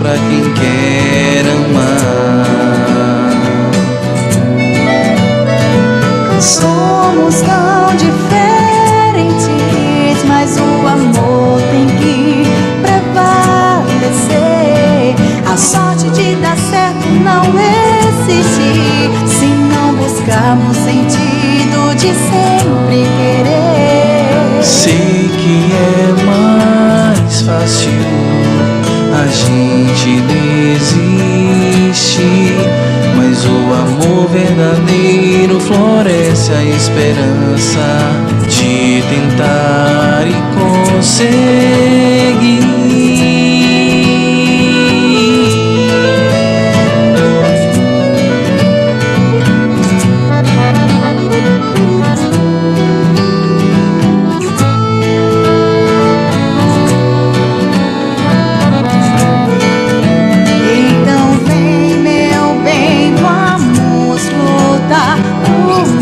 pra quem quer amar. Somos tão diferentes, mas o amor tem que prevalecer. A sorte de dar certo não existe se não buscarmos sentido de sempre querer. Sei que é mais fácil a gente desistir, mas o amor verdadeiro floresce a esperança de tentar e conseguir.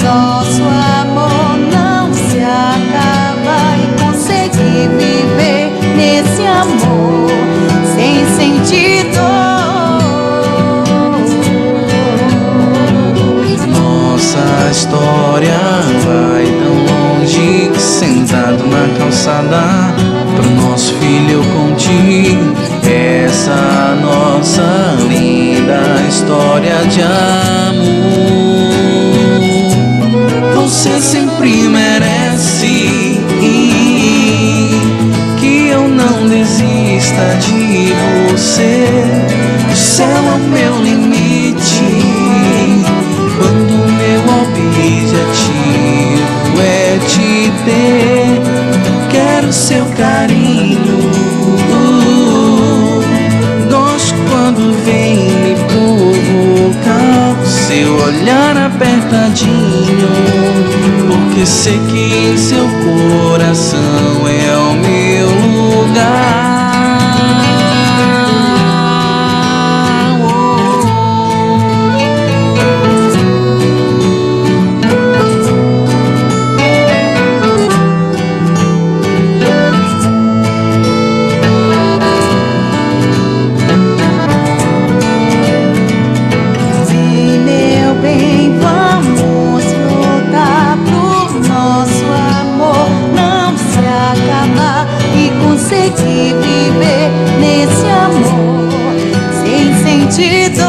Nosso amor não se acaba e conseguir viver nesse amor sem sentido. Nossa história vai tão longe que sentado na calçada pro nosso filho eu contigo essa nossa linda história de amor. Você sempre merece que eu não desista de você. O céu é o meu limite quando o meu objetivo é te ter. Quero seu carinho, gosto quando vem me provocar, seu olhar apertadinho, porque sei que em seu coração é o meu lugar. Conseguir viver nesse amor sem sentido.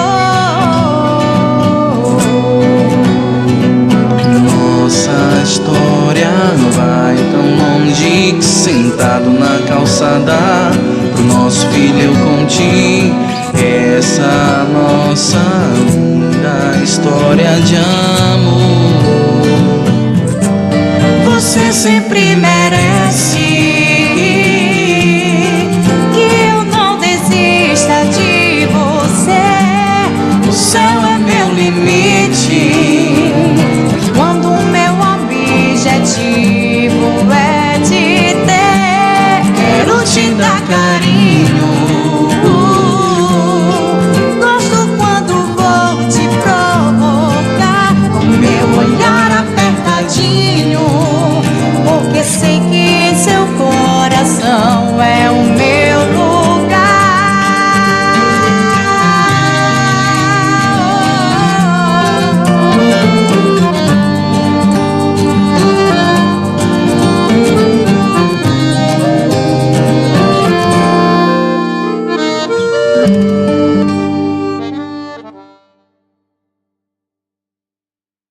Nossa história vai tão longe que sentado na calçada pro nosso filho eu conti essa nossa linda história de amor. Você sempre merece